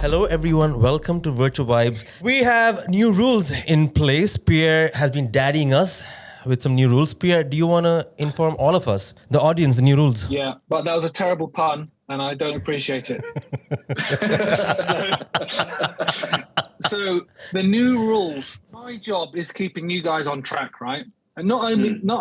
Hello everyone, welcome to Virtua Vibes. We have new rules in place. Pierre has been daddying us with some new rules. Pierre, do you want to inform all of us, the audience, the new rules? Yeah, but that was a terrible pun and I don't appreciate it. So the new rules, my job is keeping you guys on track, right? And not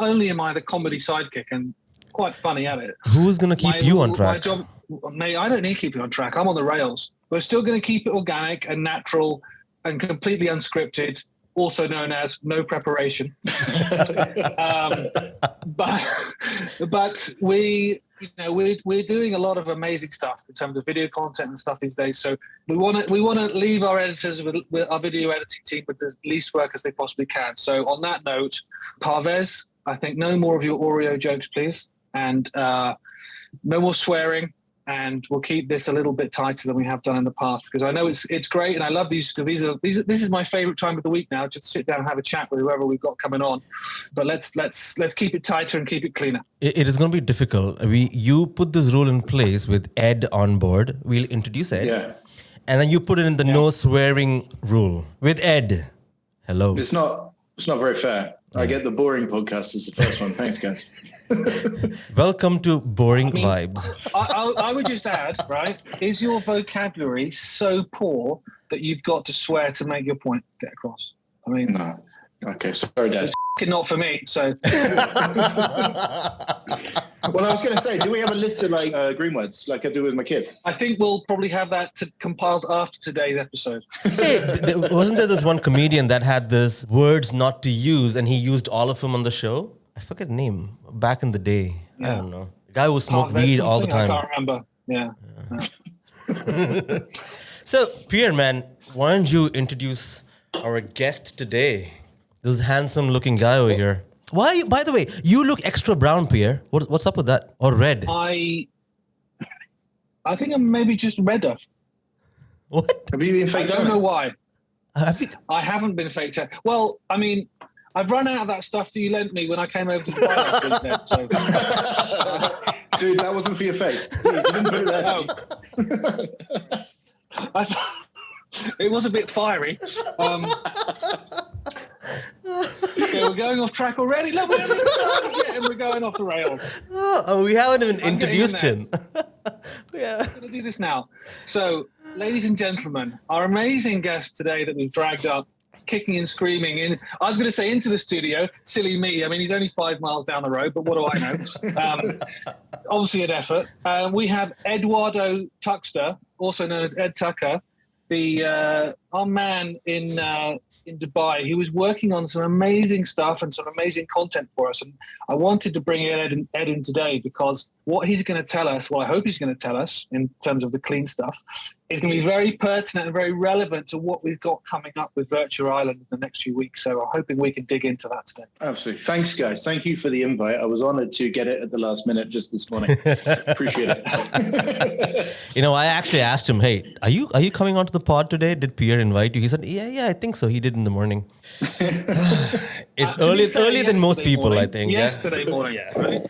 only am I the comedy sidekick and quite funny at it. Who's going to keep you on track? My job, mate, I don't need to keep you on track. I'm on the rails. We're still going to keep it organic and natural and completely unscripted, also known as no preparation. But we're doing a lot of amazing stuff in terms of video content and stuff these days. So we want to leave our editors with our video editing team with the least work as they possibly can. So on that note, Parves, I think no more of your Oreo jokes, please, and no more swearing. And we'll keep this a little bit tighter than we have done in the past, because I know it's great and I love these because this is my favorite time of the week now, just to sit down and have a chat with whoever we've got coming on. But let's keep it tighter and keep it cleaner. It is going to be difficult. You put this rule in place with Ed on board. We'll introduce Ed. Yeah. And then you put it in the no swearing rule with Ed. Hello. It's not very fair. I get the boring podcast as the first one. Thanks, guys. Welcome to Boring Vibes. I would just add, right, is your vocabulary so poor that you've got to swear to make your point get across? I mean... No. Okay, sorry, Dad. It's not for me, so... Well, I was going to say, do we have a list of green words like I do with my kids? I think we'll probably have that compiled after today's episode. Hey, wasn't there this one comedian that had this words not to use and he used all of them on the show? I forget the name. Back in the day. Yeah. I don't know. The guy who smoked weed all the time. I can't remember. Yeah. So, Pierre, man, why don't you introduce our guest today? This handsome looking guy over here. Why? By the way, you look extra brown, Pierre. What's up with that? Or red? I think I'm maybe just redder. What? Have you been fake? I don't know why. I haven't been fake tan. Well, I mean, I've run out of that stuff that you lent me when I came over to Dubai last week then, so. Dude, that wasn't for your face. Please, you didn't put it there. No. It was a bit fiery. Okay, we're going off track already. Look, we haven't even started yet, and we're going off the rails. Oh, we haven't even introduced him. Yeah. I'm going to do this now. So, ladies and gentlemen, our amazing guest today that we've dragged up, kicking and screaming in. I was going to say into the studio. Silly me. I mean, he's only 5 miles down the road, but what do I know? Obviously an effort. We have Eduardo Tuxter, also known as Ed Tucker, our man in Dubai. He was working on some amazing stuff and some amazing content for us. And I wanted to bring Ed in today because what he's going to tell us, well, I hope he's going to tell us in terms of the clean stuff, is going to be very pertinent and very relevant to what we've got coming up with Virtua Island in the next few weeks. So I'm hoping we can dig into that today. Absolutely. Thanks, guys. Thank you for the invite. I was honored to get it at the last minute just this morning. Appreciate it. I actually asked him, hey, are you coming onto the pod today? Did Pierre invite you? He said, yeah, I think so. He did in the morning. It's earlier than most people, morning. I think. Yesterday morning, yeah. Right?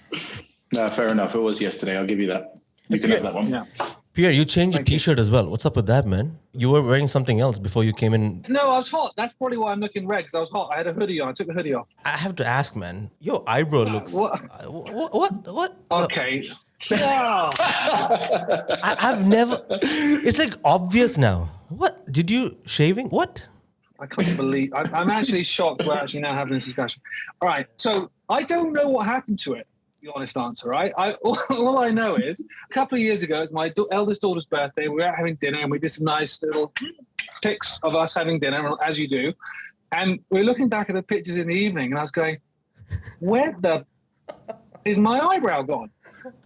No, fair enough. It was yesterday. I'll give you that. You can have that one. Yeah. Pierre, you changed your t-shirt as well. What's up with that, man? You were wearing something else before you came in. No, I was hot. That's probably why I'm looking red, because I was hot. I had a hoodie on. I took the hoodie off. I have to ask, man. Your eyebrow looks... What? Okay. I've never... It's like obvious now. What? Did you shaving? What? I can't believe... I'm actually shocked we're actually now having this discussion. All right. So I don't know what happened to it. The honest answer, right? All I know is a couple of years ago, it's my eldest daughter's birthday. We were out having dinner and we did some nice little pics of us having dinner, as you do. And we're looking back at the pictures in the evening and I was going, where the is my eyebrow gone?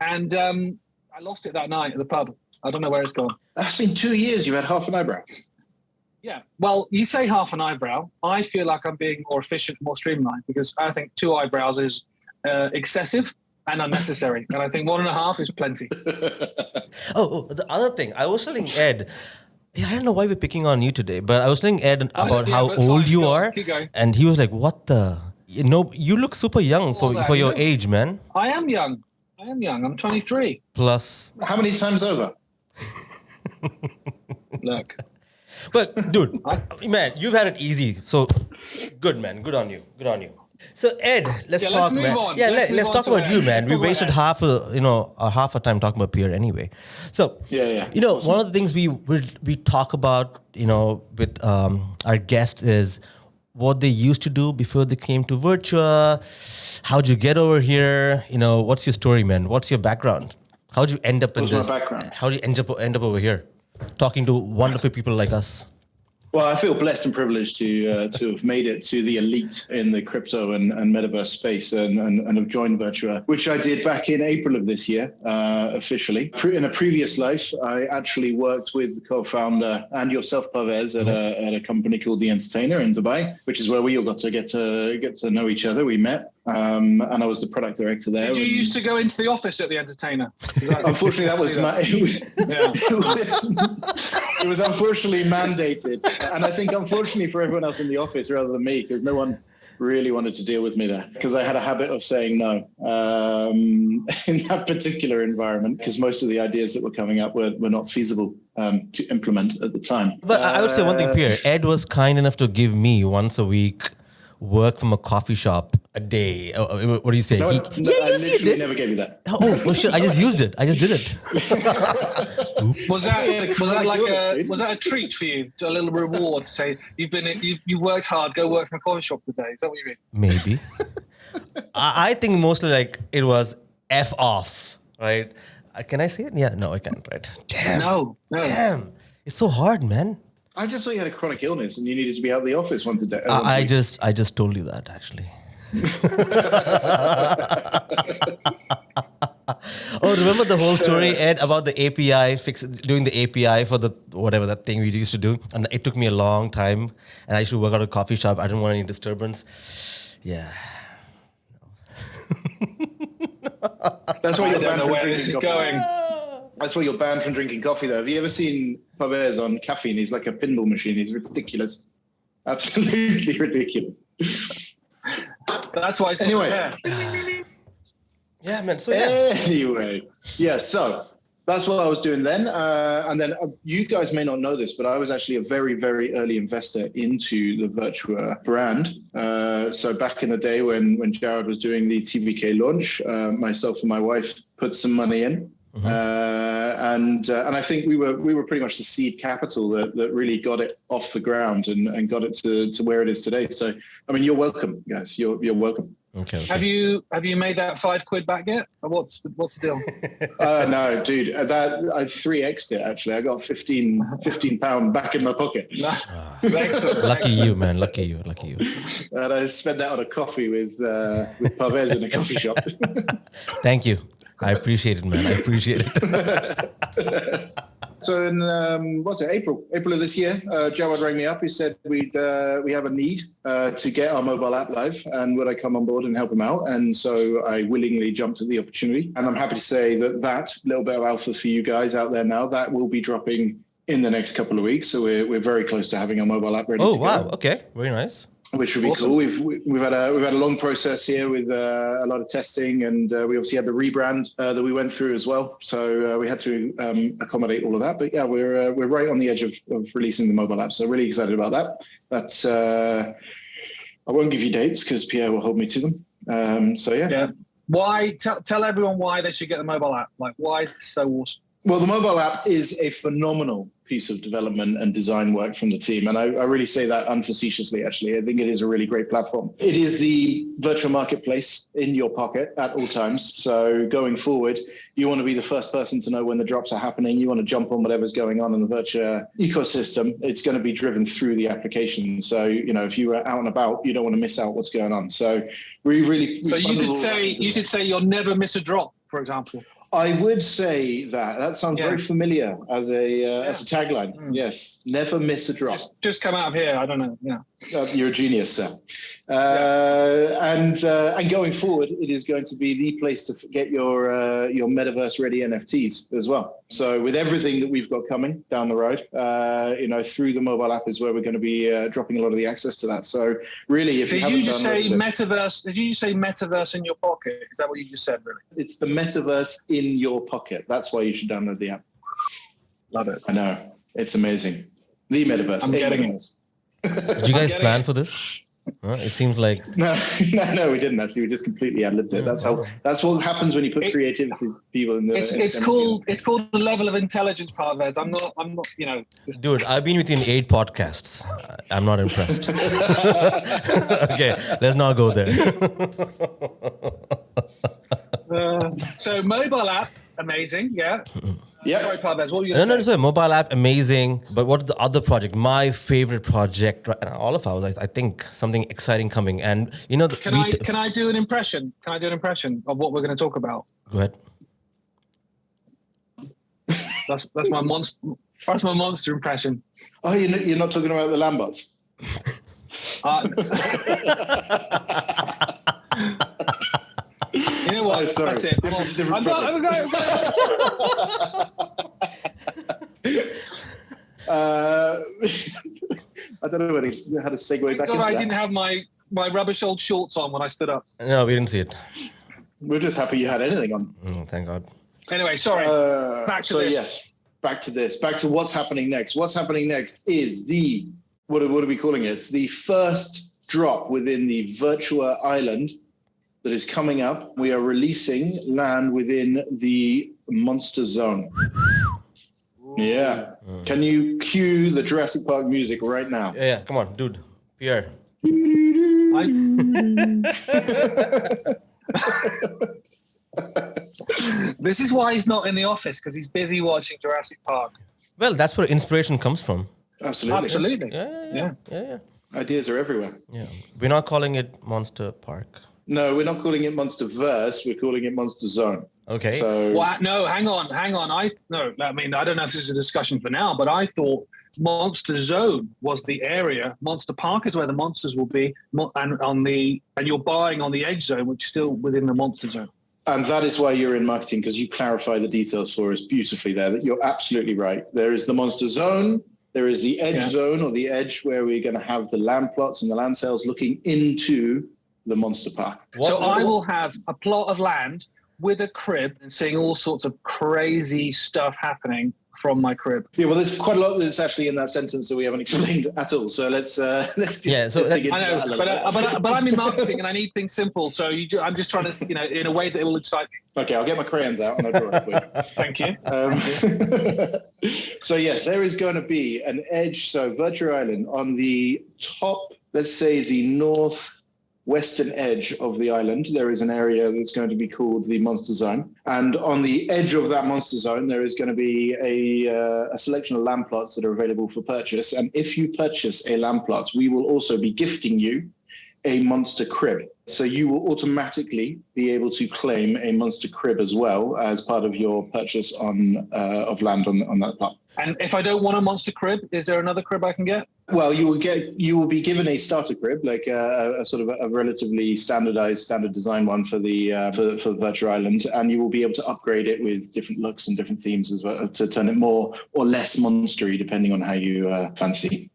And I lost it that night at the pub. I don't know where it's gone. That's been 2 years. You had half an eyebrow. Yeah. Well, you say half an eyebrow. I feel like I'm being more efficient, more streamlined, because I think 2 eyebrows is excessive and unnecessary. And I think 1.5 is plenty. The other thing, I was telling Ed, I don't know why we're picking on you today, but I was telling Ed about how old you are. Keep going. And he was like, what the? You look super young for your age, man. I am young. I'm 23. Plus. How many times over? Look. But dude, man, you've had it easy. So good, man. Good on you. Good on you. So Ed, let's talk, move man. on. Yeah, Let's let's move talk on to about Ed. you, man. Let's We talk about wasted Ed. half a time talking about Pierre anyway. So one of the things we talk about, with our guests is what they used to do before they came to Virtua. How'd you get over here? What's your story, man? What's your background? How'd you end up in this? My background? How did you end up over here, talking to wonderful people like us? Well, I feel blessed and privileged to have made it to the elite in the crypto and metaverse space and have joined Virtua, which I did back in April of this year, officially. In a previous life, I actually worked with the co-founder and yourself, Parves, at a company called The Entertainer in Dubai, which is where we all got to get to know each other. We met. And I was the product director there. Did you used to go into the office at the Entertainer? Unfortunately, that was it was unfortunately mandated, and I think unfortunately for everyone else in the office rather than me, because no one really wanted to deal with me there, because I had a habit of saying no in that particular environment, because most of the ideas that were coming up were not feasible to implement at the time. But I would say one thing, Pierre. Ed was kind enough to give me once a week work from a coffee shop a day. What do you say? No, I literally never gave you that. Oh shit! I just used it. I just did it. Was that a treat for you? A little reward to say you've worked hard. Go work from a coffee shop today. Is that what you mean? Maybe. I think mostly like it was F off, right? Can I say it? Yeah. No, I can't. Right? Damn. No. Damn. It's so hard, man. I just thought you had a chronic illness and you needed to be out of the office once a day. I just told you that actually. Oh, remember the whole story, Ed, about the API doing the API for the whatever that thing we used to do, and it took me a long time, and I used to work out at a coffee shop. I didn't want any disturbance. Yeah. That's why you're banned from where drinking this is coffee. going. That's why you're banned from drinking coffee, though. Have you ever seen Parves on caffeine? He's like a pinball machine. He's ridiculous. Absolutely ridiculous. That's why it's anyway. Yeah, man. So yeah. Anyway, yeah. So that's what I was doing then. And then you guys may not know this, but I was actually a very, very early investor into the Virtua brand. So back in the day when Jared was doing the TVK launch, myself and my wife put some money in. Mm-hmm. And I think we were pretty much the seed capital that really got it off the ground and got it to where it is today. So I mean, you're welcome, guys. You're welcome. Okay. Have you made that £5 back yet? Or what's the deal? No, dude. I 3x'd it actually. I got £15 back in my pocket. Excellent. Lucky you, man. Lucky you. And I spent that on a coffee with Parves in a coffee shop. Thank you. I appreciate it, man. I appreciate it. So in April of this year, Jawad rang me up. He said we have a need to get our mobile app live, and would I come on board and help him out? And so I willingly jumped at the opportunity. And I'm happy to say that little bit of alpha for you guys out there now, that will be dropping in the next couple of weeks. So we're very close to having our mobile app ready. Oh wow! Okay, very nice. Which would be awesome. Cool. We've had a long process here with a lot of testing, and we obviously had the rebrand that we went through as well. So we had to accommodate all of that. But yeah, we're right on the edge of releasing the mobile app. So really excited about that. That's I won't give you dates because Pierre will hold me to them. So yeah. Yeah. Why? Tell everyone why they should get the mobile app. Like, why is it so awesome? Well, the mobile app is a phenomenal piece of development and design work from the team. And I really say that unfacetiously, actually. I think it is a really great platform. It is the virtual marketplace in your pocket at all times. So going forward, you want to be the first person to know when the drops are happening. You want to jump on whatever's going on in the virtual ecosystem. It's going to be driven through the application. So, if you are out and about, you don't want to miss out what's going on. So you could say you'll never miss a drop, for example. I would say that sounds very familiar as a tagline. Yes, never miss a drop. Just come out of here. I don't know. Yeah, you're a genius, sir. And going forward, it is going to be the place to get your metaverse ready NFTs as well. So with everything that we've got coming down the road, through the mobile app is where we're going to be dropping a lot of the access to that. So really, if did you just say metaverse? Did you say metaverse in your pocket? Is that what you just said? Really? It's the metaverse in your pocket. That's why you should download the app. Love it. I know. It's amazing. The metaverse. I'm getting it. Did you guys plan for this? It seems like No, we didn't actually. We just completely ad-libbed it. That's what happens when you put creativity people in the. It's called the level of intelligence, Parves. I'm not. Dude, I've been with you in 8 podcasts. I'm not impressed. Okay, let's not go there. So mobile app, amazing. Yeah. Yeah. Sorry, Parves. What were you going to say? Sorry. Mobile app, amazing. But what's the other project? My favorite project, right now, all of ours, I think something exciting coming. And you know, Can I do an impression? Can I do an impression of what we're going to talk about? Go ahead. That's my monster. That's my monster impression. Oh, you're not talking about the Lambots? You know what? Oh, sorry. That's it. Different project. I don't know how to segue back into God, I that. didn't have my rubbish old shorts on when I stood up. No, we didn't see it. We're just happy you had anything on. Thank God. Anyway, sorry. Back to this. Yes, back to this. Back to what's happening next. What's happening next is what are we calling it? It's the first drop within the Virtua Island that is coming up. We are releasing land within the Monster Zone. Yeah. Can you cue the Jurassic Park music right now? Yeah. Come on, dude. Pierre. This is why he's not in the office, because he's busy watching Jurassic Park. Well, that's where inspiration comes from. Absolutely. Yeah. Ideas are everywhere. Yeah. We're not calling it Monster Park. No, we're not calling it Monsterverse. We're calling it Monster Zone. Okay. So, No, hang on. I don't know if this is a discussion for now, but I thought Monster Zone was the area. Monster Park is where the monsters will be, and you're buying on the Edge Zone, which is still within the Monster Zone. and that is why you're in marketing, because you clarify the details for us beautifully there. That you're absolutely right. There is the Monster Zone. There is the Edge Zone, or the Edge, where we're going to have the land plots and the land sales looking into the Monster Park. I will have a plot of land with a crib and seeing all sorts of crazy stuff happening from my crib. Yeah, well, there's quite a lot that's actually in that sentence that we haven't explained at all. So let's dig into that a little bit. But I'm in marketing and I need things simple. So I'm just trying to, in a way that it will excite me. Okay, I'll get my crayons out and I'll draw it quick. Thank you. So yes, there is going to be an edge. So Virtua Island on the top, let's say the northwestern edge of the island, there is an area that's going to be called the Monster Zone. And on the edge of that Monster Zone, there is going to be a selection of land plots that are available for purchase. And if you purchase a land plot, we will also be gifting you a monster crib. So you will automatically be able to claim a monster crib as well as part of your purchase of land on that plot. And if I don't want a monster crib, is there another crib I can get? Well, you will be given a starter crib, like a sort of a relatively standard design one for the Virtua Island, and you will be able to upgrade it with different looks and different themes as well to turn it more or less monstery, depending on how you fancy.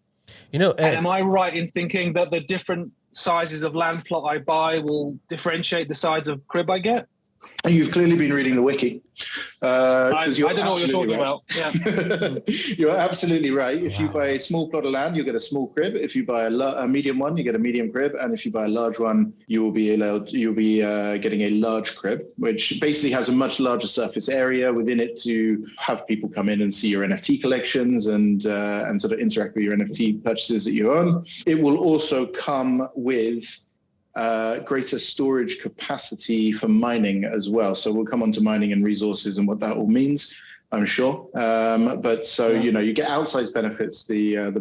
And am I right in thinking that the different sizes of land plot I buy will differentiate the size of crib I get? And you've clearly been reading the wiki. I don't know what you're talking about. Yeah. You're absolutely right. If you buy a small plot of land, you'll get a small crib. If you buy a medium one, you get a medium crib. And if you buy a large one, you'll be getting a large crib, which basically has a much larger surface area within it to have people come in and see your NFT collections and sort of interact with your NFT purchases that you own. It will also come with greater storage capacity for mining as well. So we'll come on to mining and resources and what that all means, I'm sure. You get outsized benefits the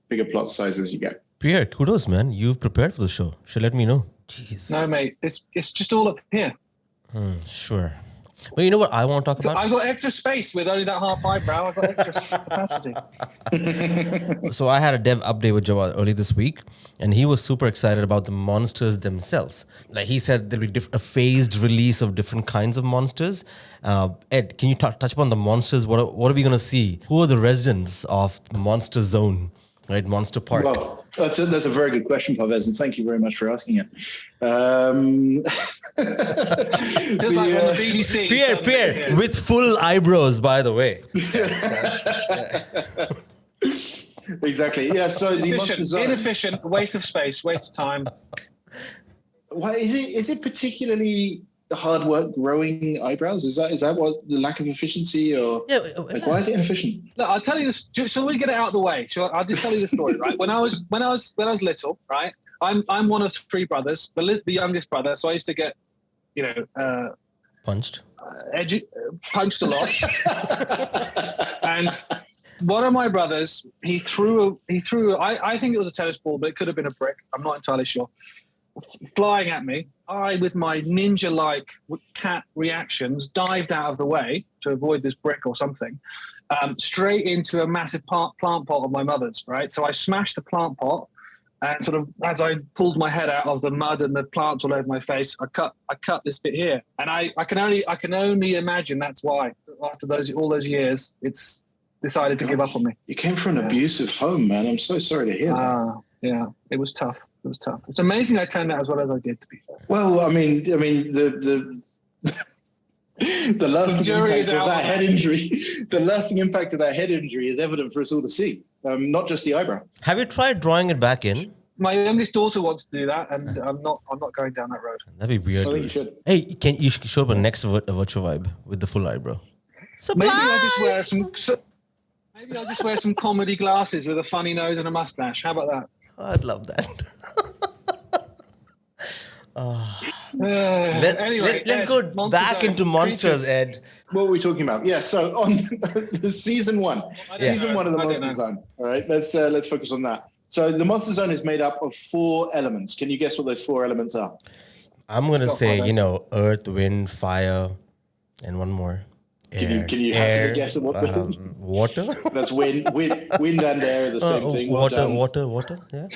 bigger plot sizes you get. Pierre, kudos, man. You've prepared for the show. Should let me know. Jeez. No, mate. It's just all up here. Sure. But you know what I want to talk about? I've got extra space with only that half eyebrow. I've got extra capacity. So I had a dev update with Jawad early this week, and he was super excited about the monsters themselves. Like he said, there'll be a phased release of different kinds of monsters. Ed, can you touch upon the monsters? What are we going to see? Who are the residents of Monster Zone, right? Monster Park. Well, that's a very good question, Parves, and thank you very much for asking it. Just like on the BBC. Pierre, with full eyebrows, by the way. Exactly. Yeah. So the Monster Zone. Inefficient, waste of space, waste of time. Why is it particularly the hard work growing eyebrows? Is that what the lack of efficiency or why is it inefficient? Look, I'll tell you this. Shall we get it out of the way? I'll just tell you the story, right? When I was little, right? I'm one of three brothers, the youngest brother. So I used to get, Punched. Punched a lot. And one of my brothers, he threw. I think it was a tennis ball, but it could have been a brick. I'm not entirely sure. Flying at me, I, with my ninja-like cat reactions, dived out of the way to avoid this brick or something, straight into a massive plant pot of my mother's, right? So I smashed the plant pot, and sort of as I pulled my head out of the mud and the plants all over my face, I cut this bit here, and I can only imagine that's why after all those years, it's decided to give up on me. You came from an abusive home, man. I'm so sorry to hear that. Yeah, it was tough. It was tough. It's amazing I turned out as well as I did, to be fair. Well, I mean, the lasting impact of that head injury. The lasting impact of that head injury is evident for us all to see. Not just the eyebrow. Have you tried drawing it back in? My youngest daughter wants to do that, and I'm not going down that road. That'd be weird. I think you should. Hey, you should show up on next Virtua Vibe with the full eyebrow. Maybe I'll just wear some comedy glasses with a funny nose and a mustache. How about that? I'd love that. Let's go back into monsters, Ed. What were we talking about? Yeah, so on season one of the Monster Zone. All right, let's focus on that. So the Monster Zone is made up of 4 elements. Can you guess what those 4 elements are? I'm gonna say, earth, wind, fire, and one more. Air, can you hazard a guess at what water? That's wind and air are the same thing. Water. Yeah.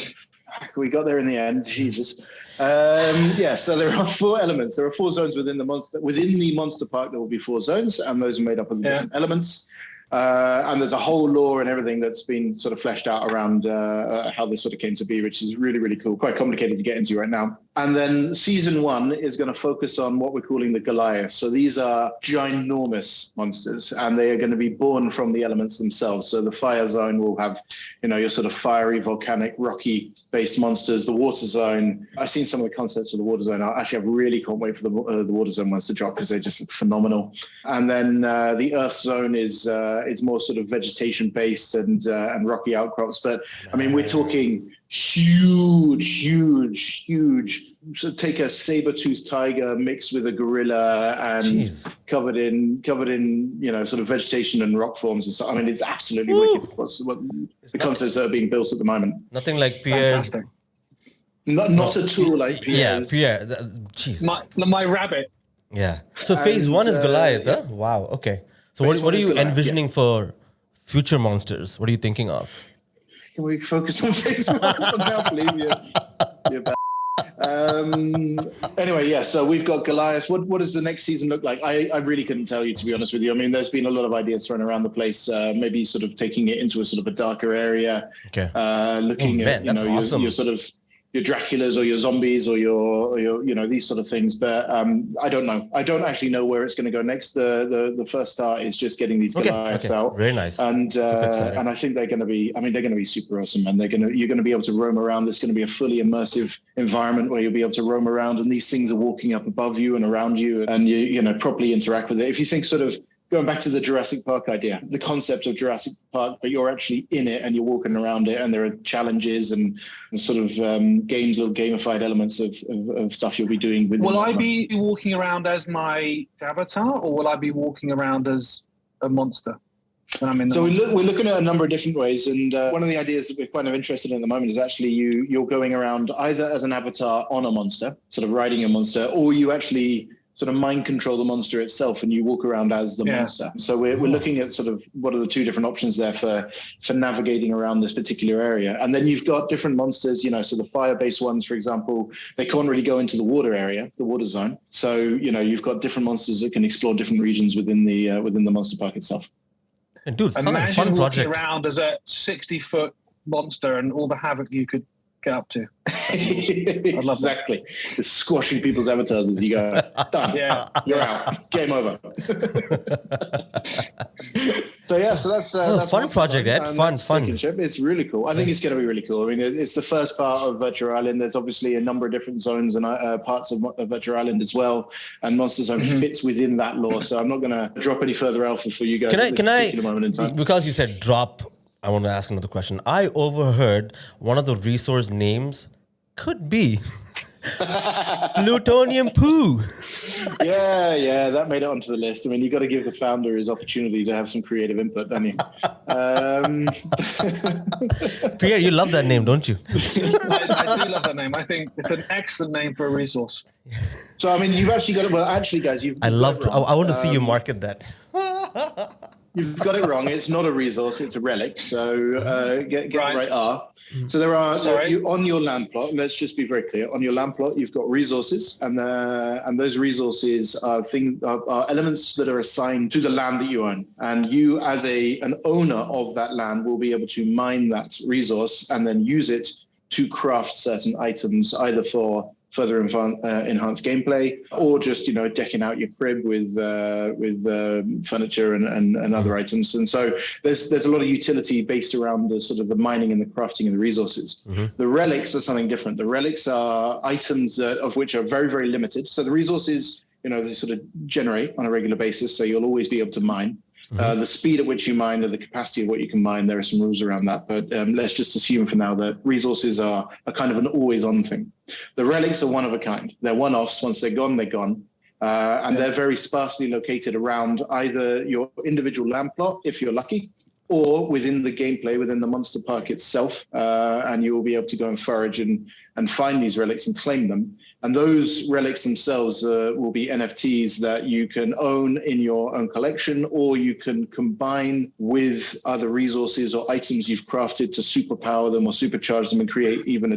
We got there in the end. Jesus. So there are 4 elements. There are 4 zones within the monster park. There will be 4 zones, and those are made up of the different elements. And there's a whole lore and everything that's been sort of fleshed out around how this sort of came to be, which is really, really cool. Quite complicated to get into right now. And then season 1 is going to focus on what we're calling the Goliaths. So these are ginormous monsters, and they are going to be born from the elements themselves. So the fire zone will have, your sort of fiery, volcanic, rocky-based monsters. The water zone, I've seen some of the concepts for the water zone. I really can't wait for the water zone ones to drop because they're just phenomenal. And then the earth zone is more sort of vegetation-based and rocky outcrops. But I mean, we're talking huge. So take a saber-toothed tiger mixed with a gorilla and covered in sort of vegetation and rock forms and so. I mean, it's absolutely wicked. What the concepts that are being built at the moment. Nothing like Pierre's. Not at all like Pierre's. Yeah, Pierre. My rabbit. Yeah. So phase 1 is Goliath. Huh? Wow. Okay. So what are you envisioning for future monsters? What are you thinking of? Can we focus on phase 1 for now, please? You're bad. Anyway, so we've got Goliath. What does the next season look like? I really couldn't tell you, to be honest with you. I mean, there's been a lot of ideas thrown around the place, maybe sort of taking it into a sort of a darker area. Okay. Looking at awesome. your sort of your Draculas or your zombies or your these sort of things. But I don't know. I don't actually know where it's going to go next. The first start is just getting these Goliaths out. Very nice. And I think they're going to be. I mean, they're going to be super awesome, and you're going to be able to roam around. There's going to be a fully immersive environment where you'll be able to roam around, and these things are walking up above you and around you, and you properly interact with it. If you think sort of going back to the Jurassic Park idea, the concept of Jurassic Park, but you're actually in it and you're walking around it, and there are challenges and sort of games or gamified elements of stuff you'll be doing. Will I be walking around as my avatar, or will I be walking around as a monster? When I'm in the we're looking at a number of different ways, and one of the ideas that we're kind of interested in at the moment is actually you're going around either as an avatar on a monster, sort of riding a monster, or you actually sort of mind control the monster itself and you walk around as the monster. So we're looking at sort of what are the 2 different options there for navigating around this particular area. And then you've got different monsters, so the fire-based ones, for example, they can't really go into the water area, the water zone. So, you've got different monsters that can explore different regions within the monster park itself. And dude, imagine fun walking project. around as a 60-foot monster and all the havoc you could get up to. Exactly. Just squashing people's avatars as you go. Done. Yeah. You're out. Game over. So so that's fun project, Ed. Fun. It's really cool. I think it's going to be really cool. I mean, it's the first part of Virtua Island. There's obviously a number of different zones and parts of Virtua Island as well, and Monster Zone fits within that lore. So I'm not going to drop any further alpha for you guys at this particular moment in time. Because you said drop, I want to ask another question. I overheard one of the resource names could be plutonium poo. Yeah, that made it onto the list. I mean, you got to give the founder his opportunity to have some creative input, don't you? Pierre, you love that name, don't you? I do love that name. I think it's an excellent name for a resource. So, I mean, you've actually got it. Well, actually, guys, I want to see you market that. You've got it wrong. It's not a resource. It's a relic. So get right. So there are on your land plot. Let's just be very clear. On your land plot, you've got resources, and those resources are elements that are assigned to the land that you own. And you, as an owner of that land, will be able to mine that resource and then use it to craft certain items, either for further enhanced gameplay, or just decking out your crib with furniture and other items. And so there's a lot of utility based around the sort of the mining and the crafting of the resources. The relics are something different. The relics are items of which are very, very limited. So the resources they sort of generate on a regular basis, so you'll always be able to mine. The speed at which you mine and the capacity of what you can mine, there are some rules around that. But let's just assume for now that resources are kind of an always-on thing. The relics are one of a kind. They're one-offs. Once they're gone, they're gone. And they're very sparsely located around either your individual land plot, if you're lucky, or within the gameplay, within the monster park itself. And you will be able to go and forage and find these relics and claim them. And those relics themselves will be NFTs that you can own in your own collection, or you can combine with other resources or items you've crafted to superpower them or supercharge them and create even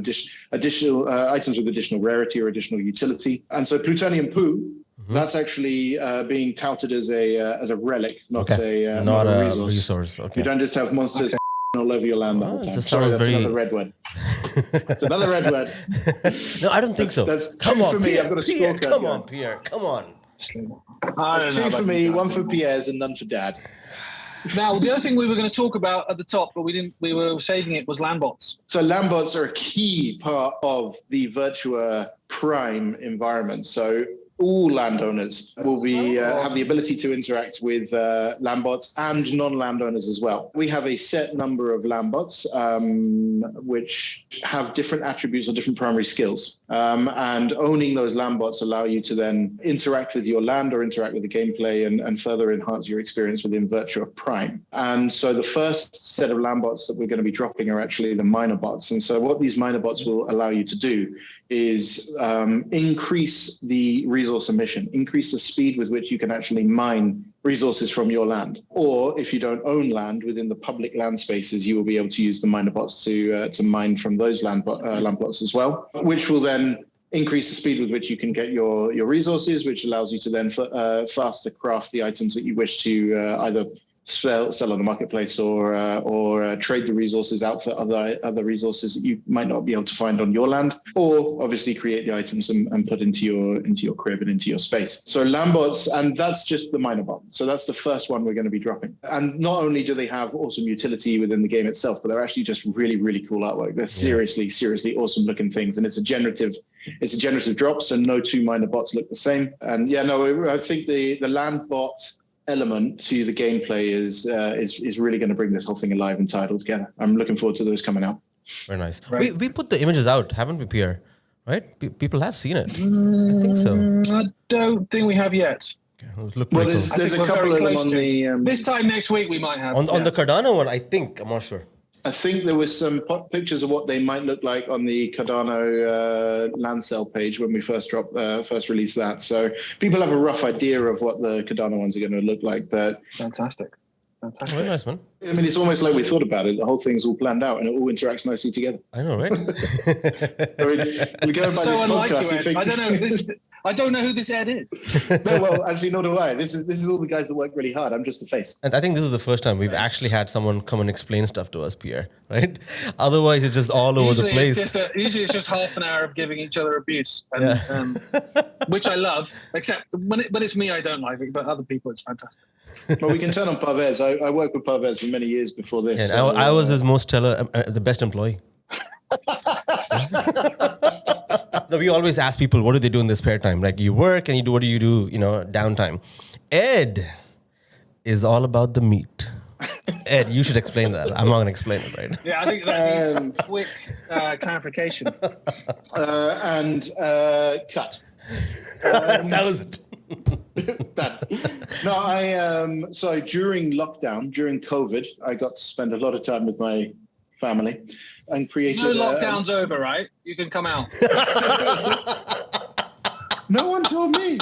additional items with additional rarity or additional utility. And so plutonium poo, that's actually being touted as a relic, not a resource. Okay. You don't just have monsters all over your land the whole time. Sorry, that's another red word. It's another red word. No, I don't think so. Come on, Pierre. I've got a stalker. Come on, Pierre. Come on. That's two for me, one for Pierre's, and none for Dad. Now, the other thing we were going to talk about at the top, but we were saving it, was landbots. So landbots are a key part of the Virtua Prime environment. So all landowners will be have the ability to interact with landbots and non-landowners as well. We have a set number of landbots which have different attributes or different primary skills. And owning those landbots allow you to then interact with your land or interact with the gameplay and further enhance your experience within Virtua Prime. And so the first set of landbots that we're going to be dropping are actually the miner bots. And so what these miner bots will allow you to do is increase the resource emission, increase the speed with which you can actually mine resources from your land. Or if you don't own land within the public land spaces, you will be able to use the miner bots to mine from those land plots as well, which will then increase the speed with which you can get your resources, which allows you to then faster craft the items that you wish to either sell on the marketplace or trade the resources out for other resources that you might not be able to find on your land, or obviously create the items and put into your crib and into your space. So landbots, and that's just the miner bot. So that's the first one we're going to be dropping. And not only do they have awesome utility within the game itself, but they're actually just really, really cool artwork. They're seriously awesome looking things, and it's a generative drop, so no two miner bots look the same. And I think the land bot element to the gameplay is really going to bring this whole thing alive and tied all together. I'm looking forward to those coming out. Very nice. Right. We put the images out, haven't we, Pierre? Right? People have seen it. I think so. I don't think we have yet. Okay, there's a couple of them on the... this time next week we might have. On the Cardano one, I think. I'm not sure. I think there was some pictures of what they might look like on the Cardano land sale page when we first released that. So people have a rough idea of what the Cardano ones are going to look like. But Fantastic. Very nice, man. I mean, it's almost like we thought about it. The whole thing's all planned out and it all interacts nicely together. I know, right? I mean, we go by so this unlike podcast. you, Ed. I don't know. I don't know who this Ed is. No, well, actually, nor do I. This is all the guys that work really hard. I'm just the face. And I think this is the first time we've actually had someone come and explain stuff to us, Pierre, right? Otherwise, it's just all over the place. Usually it's just half an hour of giving each other abuse, and, which I love, except when it's me, I don't like it, but other people, it's fantastic. Well, we can turn on Parves. I worked with Parves for many years before this. And I was his most the best employee. No, we always ask people, what do they do in their spare time? Like, you work and what do you do, downtime? Ed is all about the meat. Ed, you should explain that. I'm not going to explain it, right? Yeah, I think that needs quick clarification. And cut. That was it. No, so during lockdown, during COVID, I got to spend a lot of time with my family and created. No, lockdown's over, right? You can come out. No one told me.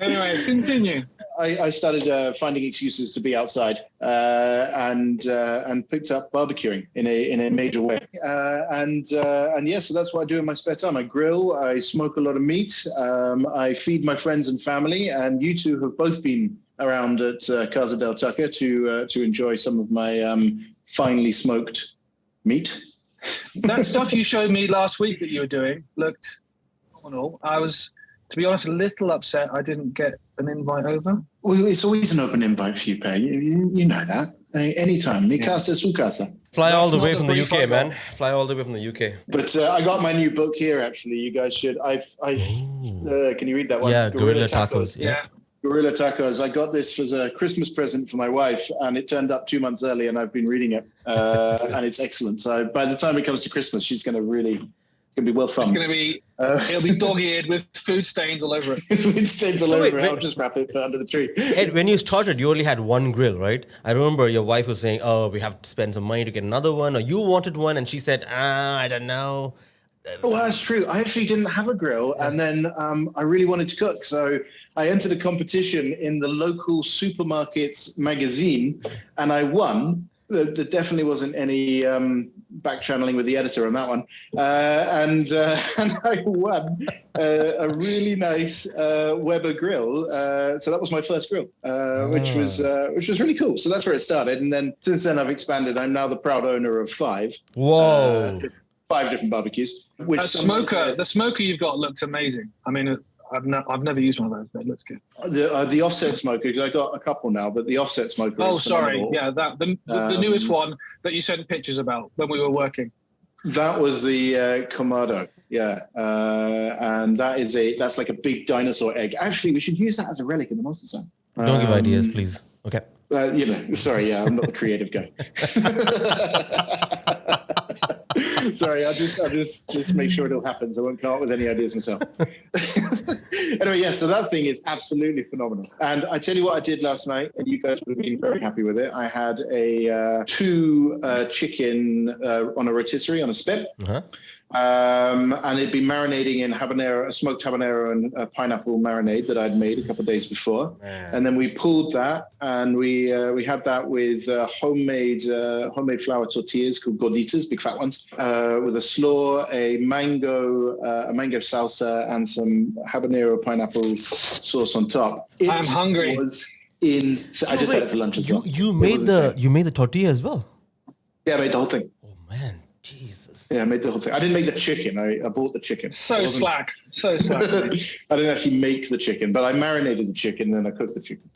Anyway, continue. I started finding excuses to be outside and picked up barbecuing in a major way. So that's what I do in my spare time. I grill, I smoke a lot of meat, I feed my friends and family, and you two have both been around at Casa del Tucker to enjoy some of my finely smoked meat. That stuff you showed me last week that you were doing looked phenomenal. I was, to be honest, a little upset I didn't get an invite over. Well, it's always an open invite for you, Per. You know that. Anytime. Mi casa, su casa. Fly all the way from the UK, man. Fly all the way from the UK. But I got my new book here, actually. You guys should. Can you read that one? Yeah, Guerrilla Tacos. Yeah. Guerrilla Tacos. I got this as a Christmas present for my wife, and it turned up 2 months early, and I've been reading it, and it's excellent. So by the time it comes to Christmas, she's going to really... It's going to be well thumbed. It's going to be, it'll be dog-eared with food stains all over it. Food stains all over it. I'll just wrap it under the tree. Ed, when you started, you only had one grill, right? I remember your wife was saying, oh, we have to spend some money to get another one, or you wanted one, and she said, I don't know. Well, that's true. I actually didn't have a grill, and then I really wanted to cook. So I entered a competition in the local supermarkets magazine, and I won. There definitely wasn't any back channeling with the editor on that one, and I won a really nice Weber grill. So that was my first grill, which was really cool. So that's where it started, and then since then I've expanded. I'm now the proud owner of 5. Whoa! 5 different barbecues. The smoker you've got looks amazing. I mean, I've never used one of those, but it looks good. The offset smoker, because I got a couple now, but the offset smoker. Oh, sorry, yeah, the newest one that you sent pictures about when we were working. That was the Kamado, yeah, and that's like a big dinosaur egg. Actually, we should use that as a relic in the Monster Zone. Don't give ideas, please. Okay. Sorry, yeah, I'm not the creative guy. Sorry, I'll just make sure it all happens. I won't come up with any ideas myself. Anyway, yeah, so that thing is absolutely phenomenal. And I tell you what I did last night, and you guys would have been very happy with it. I had a 2 chicken on a rotisserie on a spit. Uh-huh. And it'd been marinating in smoked habanero and pineapple marinade that I'd made a couple of days before. Man. And then we pulled that, and we had that with homemade flour tortillas called gorditas, big fat ones, with a slaw, a mango salsa, and some habanero pineapple sauce on top. I'm hungry. I just had it for lunch as well. You made the tortilla as well? Yeah, I made the whole thing. Oh man, Jesus. Yeah, I made the whole thing. I didn't make the chicken. I bought the chicken. So slack. I didn't actually make the chicken, but I marinated the chicken and then I cooked the chicken.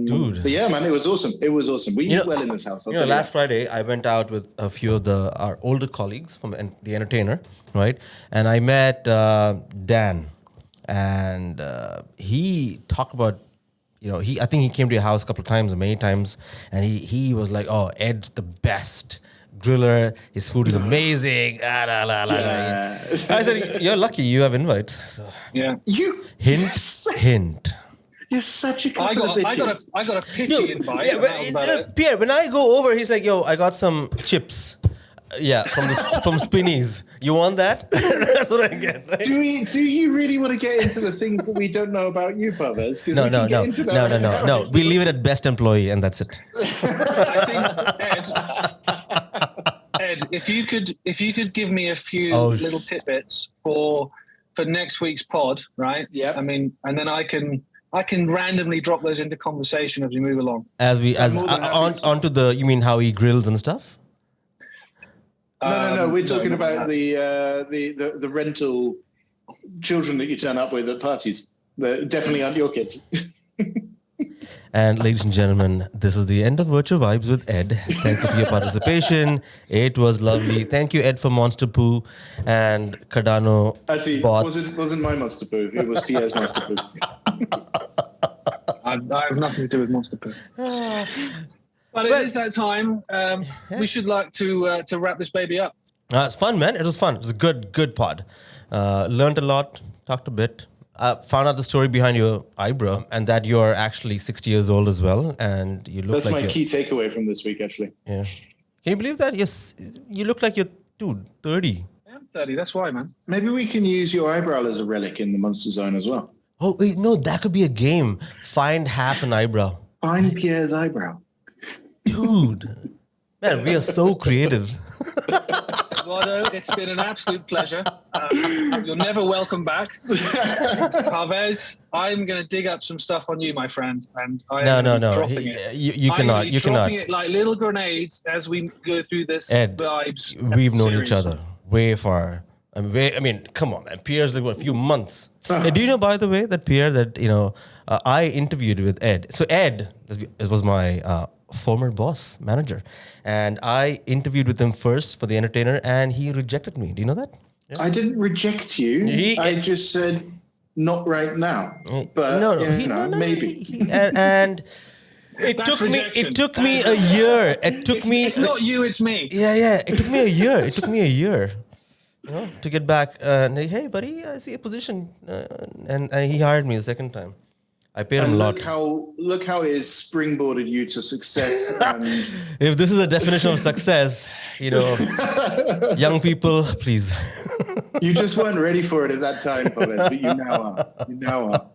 Dude. But yeah, man, it was awesome. We eat well in this house. Last Friday, I went out with a few of our older colleagues from The Entertainer, right? And I met Dan, and he talked about, I think he came to your house a couple of times, many times, and he was like, oh, Ed's the best griller, his food is amazing. I said, you're lucky you have invites. So yeah. Hint. You're such a couple of bitches. I got a pity invite. Yeah, Pierre, when I go over, he's like, yo, I got some chips. Yeah, from Spinneys. You want that? That's what I get. Right? Do you really want to get into the things that we don't know about you, Parves? No. We leave it at best employee, and that's it. I think, Ed, Ed, if you could give me a few little tidbits for next week's pod, right? Yeah. I mean, and then I can randomly drop those into conversation as we move along. Onto the, you mean how he grills and stuff? No. We're talking about the rental children that you turn up with at parties. They definitely aren't your kids. And ladies and gentlemen, this is the end of Virtua Vibes with Ed. Thank you for your participation. It was lovely. Thank you, Ed, for Monster Poo and Cardano. Actually, bots. wasn't my Monster Poo. It was Pierre's Monster Poo. I have nothing to do with Monster Poo. But it is that time. We should like to wrap this baby up. It's fun, man. It was fun. It was a good pod. Learned a lot. Talked a bit. Found out the story behind your eyebrow and that you're actually 60 years old as well. And you look That's my key takeaway from this week, actually. Yeah. Can you believe that? Yes. You look like you're, 30. I'm 30. That's why, man. Maybe we can use your eyebrow as a relic in the Monster Zone as well. Oh, wait, no, that could be a game. Find half an eyebrow. Find Pierre's eyebrow. Dude. Man, we are so creative. Eduardo, it's been an absolute pleasure. You're never welcome back. Parves, I'm going to dig up some stuff on you, my friend, and No. dropping it. You cannot. You cannot. Dropping it like little grenades as we go through this Ed, Vibes. We've known series. each other way far. I mean, come on, man. Pierre's like a few months. Hey, do you know, by the way, that Pierre, I interviewed with Ed. So Ed, it was my former boss, manager. And I interviewed with him first for The Entertainer, and he rejected me. Do you know that? Yeah. I didn't reject you. I just said, not right now. But maybe. And it took me a year. It's not you, it's me. Yeah. It took me a year. To get back. Hey, buddy, I see a position. And he hired me the second time. I paid him a lot. Look how it has springboarded you to success. If this is a definition of success, young people, please. You just weren't ready for it at that time, Parves, but you now are.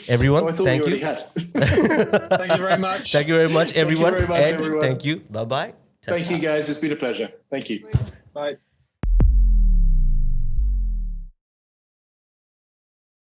Everyone, thank you. Thank you very much. Thank you very much, everyone. Thank you very much, everyone. Thank you. Bye-bye. Thank you, guys. It's been a pleasure. Thank you. Bye.